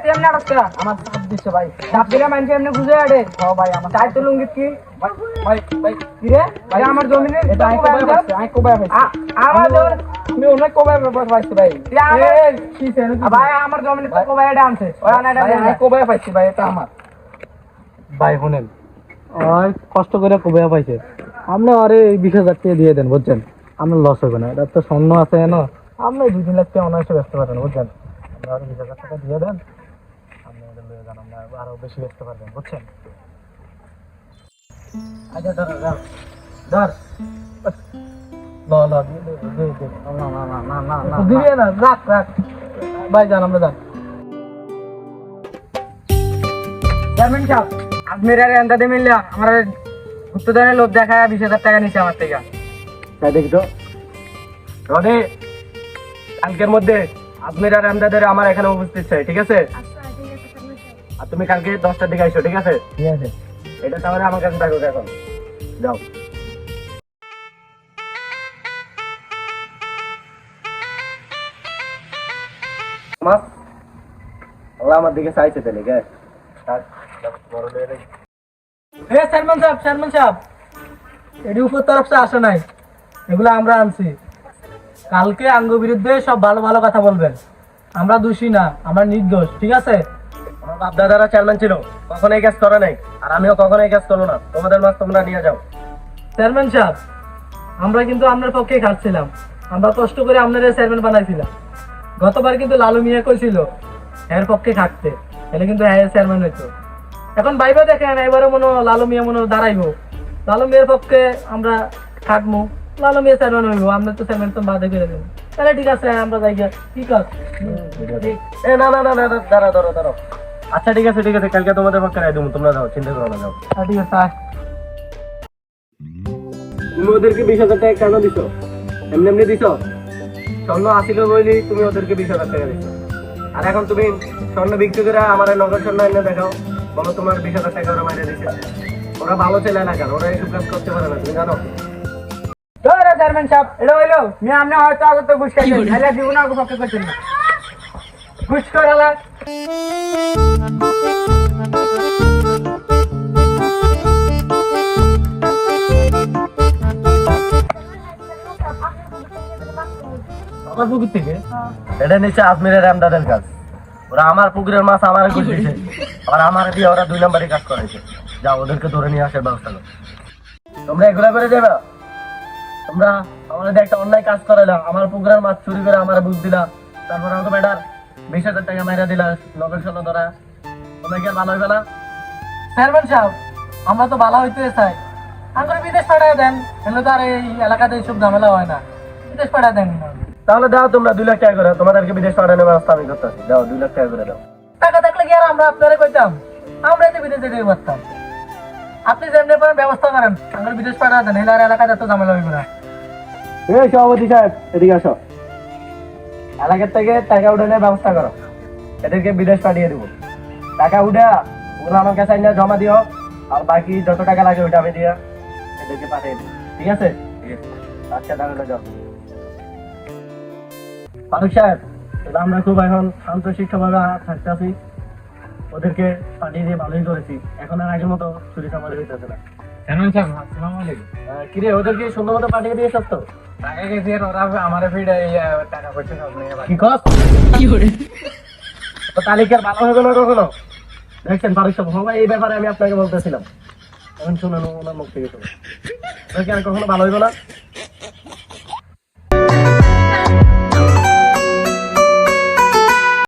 তুই এমনি আড়স করা আমার চাপ দিচ্ছে ভাই চাপ দিলে মানুষ এমনি বুঝে আড়ে ও ভাই আমার চাই তো লুঙ্গিত কি ভাই ভাই কি রে ভাই আমার জমিনে এটা আই কোবাই পাইছি আমার তুমি অনেক কোবাই পাইছি ভাই কি ভাই আমার জমিনে তো কোবাই এটা আনছে ওই আনাটা আই কোবাই পাইছি ভাই এটা আমার ভাই শুনেন ওই কষ্ট করে কোবাই পাইছে আপনি আরে 20,000 টাকা দিয়ে দেন বুঝছেন আপনার লস হবে না এটা তো স্বর্ণ আছে না আপনি 2-3 লাখ টাকা অনায়াসে ব্যস্ত পারেন বুঝছেন আপনি আরো 20,000 টাকা দিয়ে দেন আপনি এটা লয়ে যান আমরা আরো বেশি ব্যস্ত পারবেন বুঝছেন আচ্ছা ধর দিবে না রাখ ভাই যান আমরা যান চেয়ারম্যান সাহেব আপনার আর এন্দাতে মিললে আমার গুপ্তধনের লোভ দেখায় 20,000 টাকা নিচ্ছে আমার থেকে তাই দেখি তো রনি কালকের মধ্যে আজমির আর আমদাদের আমার এখানে উপস্থিত চাই ঠিক আছে আর তুমি কালকে 10টার দিকে আইসো ঠিক আছে ঠিক আছে এটা তাহলে আমার কাছে থাকো এখন যাও আল্লাহ আমার দিকে চাইছে তাহলে গে বড় লয়ে নেই চেয়ারম্যান সাহেব এটি উপর তরফ से আসে নাই এগুলো আমরা আনছি কালকে আঙ্গ বিরুদ্ধে সব ভালো ভালো কথা বলবেন আমরা দোষী না আমরা নির্দোষ ঠিক আছে আমার বাপ দাদারা চেয়ারম্যান ছিল কখনো এই কাজ করে নাই আর আমিও কখনো এই কাজ করবো না তোমাদের মাছ তোমরা নিয়ে যাও চেয়ারম্যান সাহেব আমরা কিন্তু আপনার পক্ষে খাটছিলাম আমরা কষ্ট করে আপনার চেয়ারম্যান বানাইছিলাম গতবার কিন্তু লালু মিয়া কইছিল এর পক্ষে খাটতে এটা কিন্তু চেয়ারম্যান হইতো এখন ভাইবা দেখেন এবারে মনে লালু মিয়া মনে দাঁড়াইবো লালু মিয়ার পক্ষে আমরা খাটবো লালু মিয়া চেয়ারম্যান হইবো আমরা তো চেয়ারম্যান তো বাদে করে দেবো তাহলে ঠিক আছে আমরা যাই গিয়া ঠিক আছে এ না না না না দাঁড়াও আচ্ছা ঠিক আছে কালকে তোমাদের পক্ষে রায় দেবো তোমরা যাও চিন্তা করো না যাও ঠিক আছে তুমি ওদেরকে 20,000 টাকা কেন দিছো এমনি দিছো স্বর্ণ আসিল বলি তুমি ওদেরকে 20,000 টাকা দিছো আর এখন তুমি স্বর্ণ বিক্রি করে আমার নগদ স্বর্ণ এনে দেখাও বলো তোমার 20,000 টাকা ওরা মাইনে দিছে ওরা ভালো ছেলে এলাকার ওরা এইসব কাজ করতে পারে না তুমি জানো চেয়ারম্যান সাহেব এটা হইলো মিয়া আপনি হয়তো আগে তো ঘুষ খাইছেন তাহলে জীবনে আগে পক্ষে করছেন না ঘুষ করালা আমার পুকুর থেকে এটা নিচ্ছে আজমিরের আমদাদের কাজ ওরা আমার পুকুরের মাছ আমার ঘুষ দিছে আর আমার দিয়ে ওরা 2 নম্বরে কাজ করাইছে যাও ওদেরকে ধরে নিয়ে আসার ব্যবস্থা করো তোমরা এগুলা করে যাবে তোমরা আমাদের একটা অন্যায় কাজ করাইলা আমার পুকুরের মাছ চুরি করে আমার বুঝ দিলা তারপর আমাকে ম্যাডার 20,000 টাকা মাইরা দিলা নগদ স্বর্ণ ধরা তোমরা কি আর ভালো হইবে না চেয়ারম্যান সাহেব আমরা তো ভালো হইতে চাই আমরা বিদেশ পাঠায় দেন তাহলে তো আর এই এলাকাতে এইসব ঝামেলা হয় না বিদেশ পাঠায় দেন তাহলে দাও তোমরা 2 লাখ টাকা করে তোমাদেরকে বিদেশ পাঠানোর ব্যবস্থা আমি করতেছি দাও 2 লাখ টাকা করে দাও টাকা থাকলে কি আর আমরা আপনারা কইতাম আমরা তো বিদেশে যেতে পারতাম আপনি যেমনি পারেন ব্যবস্থা করেন আমরা বিদেশ পাঠায় দেন এলাকার এলাকাতে এত ঝামেলা হইবে না এই সভাপতি সাহেব এদিকে আসো এলাকার থেকে টাকা উঠানোর ব্যবস্থা করো এদেরকে বিদেশ পাঠিয়ে দেবো টাকা উঠে ওগুলো আমার কাছে এনে জমা দিও আর বাকি যত টাকা লাগে ওইটা আমি দিয়ে এদেরকে পাঠিয়ে দেবো ঠিক আছে আচ্ছা তাহলে যাও ফারুক সাহেব তাহলে আমরা খুব এখন শান্তশিষ্টভাবে থাকতেছি ওদেরকে পাঠিয়ে দিয়ে ভালোই করেছি এখন আর আগের মতো চুরি চামারি হইতেছে না চেয়ারম্যান সাহেব আসসালামু আলাইকুম কিরে ওদেরকে সুন্দর মতো পাঠিয়ে দিয়েছ তো টাকা গেছি ওরা আমার ফিড টাকা পয়সা সব নিয়ে কি কস কি করে তো তালিকার ভালো হবে না কখনো দেখছেন ফারুক সাহেব হবা এই ব্যাপারে আমি আপনাকে বলতেছিলাম এখন শুনুন ওনার মুখ থেকে শুনুন আর কখনো ভালো হইব না